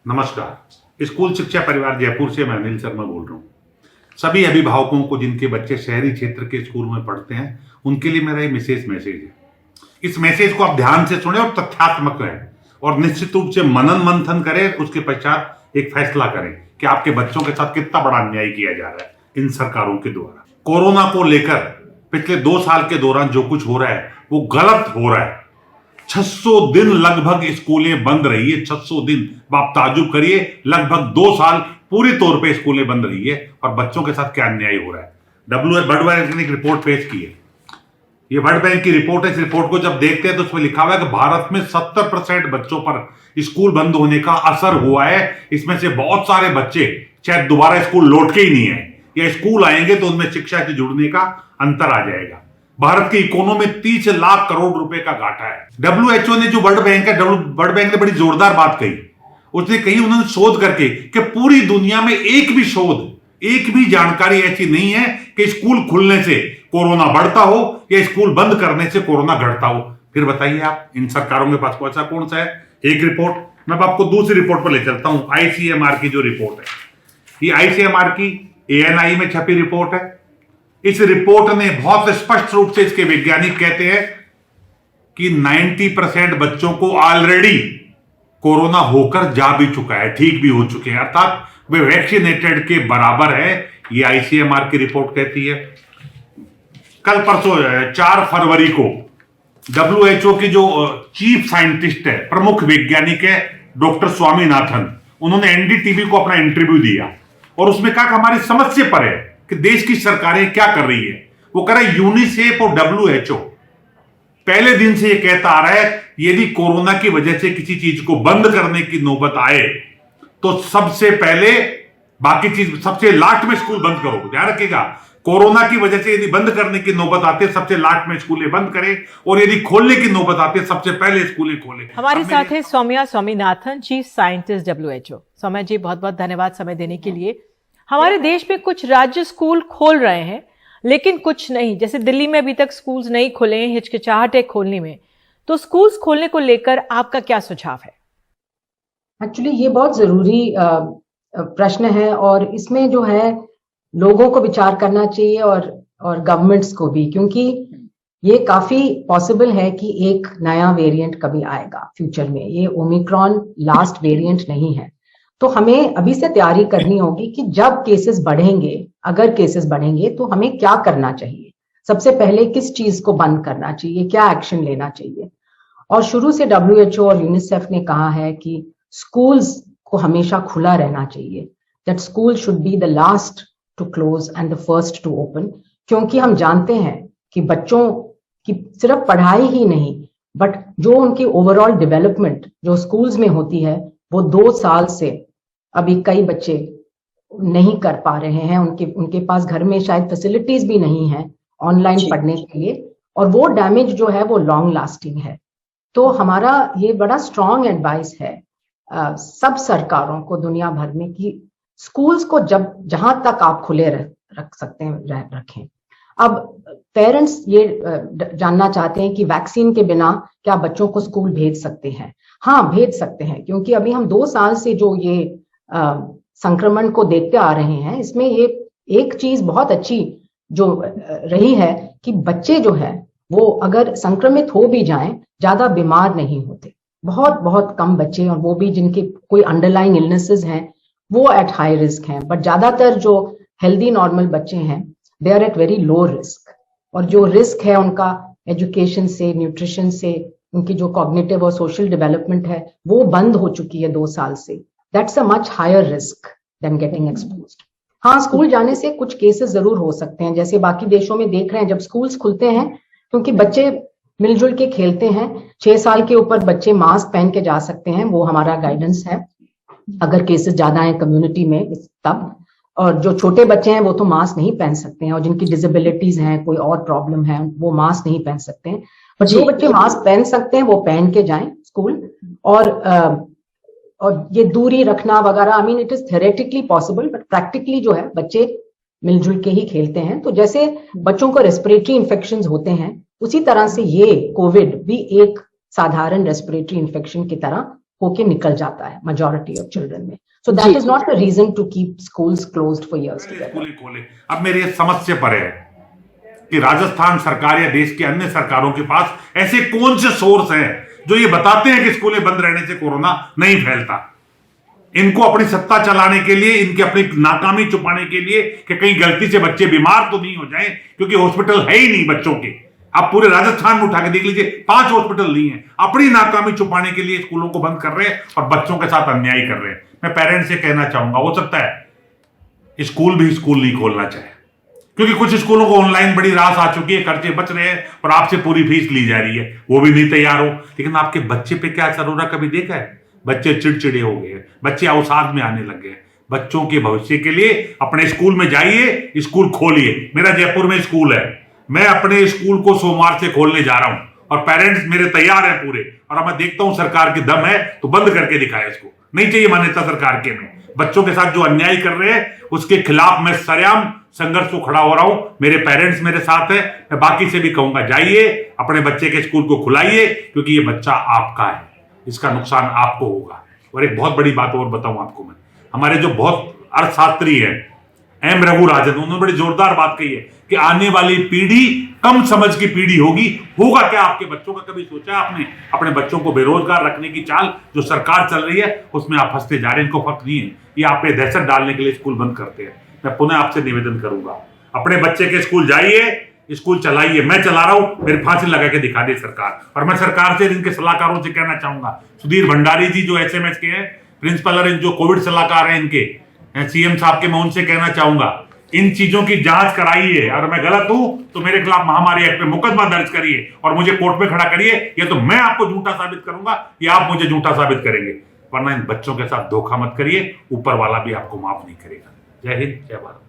नमस्कार। स्कूल शिक्षा परिवार जयपुर से मैं अनिल शर्मा बोल रहा हूँ। सभी अभिभावकों को जिनके बच्चे शहरी क्षेत्र के स्कूल में पढ़ते हैं, उनके लिए मेरा एक विशेष मैसेज है। इस मैसेज को आप ध्यान से सुने और तथ्यात्मक रहें और निश्चित रूप से मनन मंथन करें। उसके पश्चात एक फैसला करें कि आपके बच्चों के साथ कितना बड़ा अन्याय किया जा रहा है इन सरकारों के द्वारा। कोरोना को लेकर पिछले 2 साल के दौरान जो कुछ हो रहा है वो गलत हो रहा है। 600 दिन लगभग स्कूलें बंद रही है। 600 दिन आप ताजुब करिए, लगभग 2 साल पूरी तौर पे स्कूलें बंद रही है और बच्चों के साथ क्या अन्याय हो रहा है। वर्ल्ड बैंक ने एक रिपोर्ट पेश की है। ये वर्ल्ड बैंक की रिपोर्ट है। इस रिपोर्ट को जब देखते हैं तो उसमें लिखा हुआ है कि भारत में 70% बच्चों पर स्कूल बंद होने का असर हुआ है। इसमें से बहुत सारे बच्चे शायद दोबारा स्कूल लौट के ही नहीं आए, या स्कूल आएंगे तो उनमें शिक्षा से जुड़ने का अंतर आ जाएगा। भारत की इकोनॉमी में 30 लाख करोड़ रुपए का घाटा है। WHO ने जो वर्ल्ड बैंक ने बड़ी जोरदार बात कही। उसने कही, उन्होंने शोध करके कि पूरी दुनिया में एक भी जानकारी ऐसी नहीं है कि स्कूल खुलने से कोरोना बढ़ता हो या स्कूल बंद करने से कोरोना घटता हो। फिर बताइए आप, इन सरकारों के पास ऐसा कौन सा है? एक रिपोर्ट, मैं आपको दूसरी रिपोर्ट पर ले चलता हूं। ICMR की जो रिपोर्ट है, ये ICMR की ANI में छपी रिपोर्ट है। इस रिपोर्ट ने बहुत स्पष्ट रूप से, इसके वैज्ञानिक कहते हैं कि 90% बच्चों को ऑलरेडी कोरोना होकर जा भी चुका है, ठीक भी हो चुके हैं, अर्थात वे वैक्सीनेटेड के बराबर है। ये ICMR की रिपोर्ट कहती है। कल परसों 4 फरवरी को WHO की जो चीफ साइंटिस्ट है, प्रमुख वैज्ञानिक है, डॉक्टर स्वामीनाथन, उन्होंने NDTV को अपना इंटरव्यू दिया और उसमें कहा कि हमारी समझ से परे है कि देश की सरकारें क्या कर रही है। वो कह रहा है यूनिसेफ और WHO पहले दिन से ये कहता आ रहा है, यदि कोरोना की वजह से किसी चीज को बंद करने की नौबत आए तो सबसे पहले बाकी चीज, सबसे लास्ट में स्कूल बंद करो। ध्यान रखिएगा, कोरोना की वजह से यदि बंद करने की नौबत आती है, सबसे लास्ट में स्कूलें बंद करें, और यदि खोलने की नौबत आती है, सबसे पहले स्कूलें खोलें। हमारे साथ है Soumya Swaminathan, chief scientist WHO। Soumya ji, बहुत बहुत धन्यवाद समय देने के लिए। हमारे देश में कुछ राज्य स्कूल खोल रहे हैं लेकिन कुछ नहीं, जैसे दिल्ली में अभी तक स्कूल्स नहीं खुले हैं, हिचकिचाहट है खोलने में। तो स्कूल्स खोलने को लेकर आपका क्या सुझाव है? एक्चुअली ये बहुत जरूरी प्रश्न है और इसमें जो है लोगों को विचार करना चाहिए और गवर्नमेंट्स को भी, क्योंकि ये काफी पॉसिबल है कि एक नया वेरिएंट कभी आएगा फ्यूचर में। ये ओमिक्रॉन लास्ट वेरिएंट नहीं है, तो हमें अभी से तैयारी करनी होगी कि जब केसेस बढ़ेंगे, अगर केसेस बढ़ेंगे तो हमें क्या करना चाहिए। सबसे पहले किस चीज को बंद करना चाहिए, क्या एक्शन लेना चाहिए। और शुरू से WHO और यूनिसेफ ने कहा है कि स्कूल्स को हमेशा खुला रहना चाहिए, that school should be the last to close and the first to open, क्योंकि हम जानते हैं कि बच्चों की सिर्फ पढ़ाई ही नहीं, बट जो उनकी ओवरऑल डेवलपमेंट जो स्कूल्स में होती है, वो 2 साल से अभी कई बच्चे नहीं कर पा रहे हैं। उनके पास घर में शायद फैसिलिटीज भी नहीं है ऑनलाइन पढ़ने के लिए, और वो डैमेज जो है वो लॉन्ग लास्टिंग है। तो हमारा ये बड़ा स्ट्रॉन्ग एडवाइस है सब सरकारों को दुनिया भर में कि स्कूल्स को जहां तक आप खुले रख सकते हैं रखें। अब पेरेंट्स ये जानना चाहते हैं कि वैक्सीन के बिना क्या बच्चों को स्कूल भेज सकते हैं? हाँ, भेज सकते हैं, क्योंकि अभी हम 2 साल से जो ये संक्रमण को देखते आ रहे हैं, इसमें ये एक चीज बहुत अच्छी जो रही है कि बच्चे जो है वो अगर संक्रमित हो भी जाएं, ज्यादा बीमार नहीं होते। बहुत बहुत कम बच्चे, और वो भी जिनके कोई अंडरलाइंग इलनेसेस हैं, वो एट हाई रिस्क हैं, बट ज्यादातर जो हेल्दी नॉर्मल बच्चे हैं, they are at very low risk. और जो रिस्क है उनका एजुकेशन से, न्यूट्रिशन से, उनकी जो कॉग्निटिव और सोशल डेवलपमेंट है वो बंद हो चुकी है 2 साल से। That's a much higher risk than getting exposed. हाँ, स्कूल जाने से कुछ केसेस जरूर हो सकते हैं, जैसे बाकी देशों में देख रहे हैं जब स्कूल्स खुलते हैं, क्योंकि बच्चे मिलजुल के खेलते हैं। 6 साल के ऊपर बच्चे मास्क पहन के जा सकते हैं, वो हमारा गाइडेंस है अगर केसेस ज्यादा हैं कम्युनिटी में तब। और जो छोटे बच्चे हैं वो तो मास्क नहीं पहन सकते हैं, और जिनकी डिसेबिलिटीज हैं, कोई और प्रॉब्लम है, वो मास्क नहीं पहन सकते हैं। पर जो बच्चे मास्क पहन सकते हैं वो पहन के जाएं स्कूल। और ये दूरी रखना वगैरह, I mean it is theoretically possible, but practically जो है बच्चे मिलजुल के ही खेलते हैं। तो जैसे बच्चों को रेस्पिरेटरी इन्फेक्शंस होते हैं, उसी तरह से ये कोविड भी एक साधारण रेस्पिरेटरी इन्फेक्शन की तरह होके निकल जाता है majority of children में. So that is not the reason to keep schools closed for years together. School खोले. अब मेरे ये समझ से परे है कि राजस्थान सरकार या देश की अन्य सरकारों के पास ऐसे कौन से सोर्स हैं जो ये बताते हैं कि स्कूलें बंद रहने से कोरोना नहीं फैलता. इनको अपनी सत्ता चलाने के लिए, इनकी अपनी नाकामी छुपाने के लिए कि कहीं गलती से बच्चे बीमार तो नहीं हो जाएं, क्योंकि हॉस्पिटल है ही नहीं बच्चों के. आप पूरे राजस्थान में उठा के देख लीजिए, 5 हॉस्पिटल नहीं है. अपनी नाकामी छुपाने के लिए स्कूलों को बंद कर रहे हैं और बच्चों के साथ अन्याय कर रहे हैं. मैं पेरेंट्स से कहना चाहूंगा, हो सकता है स्कूल भी स्कूल नहीं खोलना चाहे, क्योंकि कुछ स्कूलों को ऑनलाइन बड़ी रास आ चुकी है, खर्चे बच रहे हैं और आपसे पूरी फीस ली जा रही है, वो भी नहीं तैयार हो. लेकिन आपके बच्चे पे क्या असर हो रहा कभी देखा है? बच्चे चिड़चिड़े हो गए, बच्चे अवसाद में आने लग गए. बच्चों के भविष्य के लिए अपने स्कूल में जाइए, स्कूल खोलिए. मेरा जयपुर में स्कूल है, मैं अपने स्कूल को सोमवार से खोलने जा रहा हूं और पेरेंट्स मेरे तैयार हैं पूरे. और मैं देखता हूं सरकार की दम है तो बंद करके दिखाए. इसको नहीं चाहिए मान्यता सरकार के में. बच्चों के साथ जो अन्याय कर रहे हैं उसके खिलाफ मैं सरेआम संघर्ष को खड़ा हो रहा हूं. मेरे पेरेंट्स मेरे साथ हैं. मैं बाकी से भी कहूंगा, जाइए अपने बच्चे के स्कूल को खुलाइए, क्योंकि ये बच्चा आपका है, इसका नुकसान आपको होगा. और एक बहुत बड़ी बात और बताऊं आपको मैं, हमारे जो बहुत अर्थशास्त्री है एम रघुराजन, उन्होंने बड़ी जोरदार बात कही है कि आने वाली पीढ़ी कम समझ की पीढ़ी होगी. होगा क्या आपके बच्चों का? कभी सोचा आपने? अपने बच्चों को बेरोजगार रखने की चाल जो सरकार चल रही है उसमें आप फंसते जा रहे हैं. इनको फर्क नहीं है, ये आप पे दहशत डालने के लिए स्कूल बंद करते हैं. मैं पुनः आपसे निवेदन करूंगा, अपने बच्चे के स्कूल जाइए, स्कूल चलाइए. मैं चला रहा हूं, मेरी फांसी लगा के दिखा दे सरकार. और मैं सरकार से, इनके सलाहकारों से कहना चाहूंगा, सुधीर भंडारी जी जो एसएमएस के हैं प्रिंसिपल और जो कोविड सलाहकार हैं इनके, सीएम साहब के, मैं उनसे कहना चाहूंगा इन चीजों की जांच कराइए. अगर मैं गलत हूं तो मेरे खिलाफ महामारी एक्ट में मुकदमा दर्ज करिए और मुझे कोर्ट में खड़ा करिए. या तो मैं आपको झूठा साबित करूंगा या आप मुझे झूठा साबित करेंगे. वरना इन बच्चों के साथ धोखा मत करिए, ऊपर वाला भी आपको माफ नहीं करेगा. जय हिंद, जय भारत.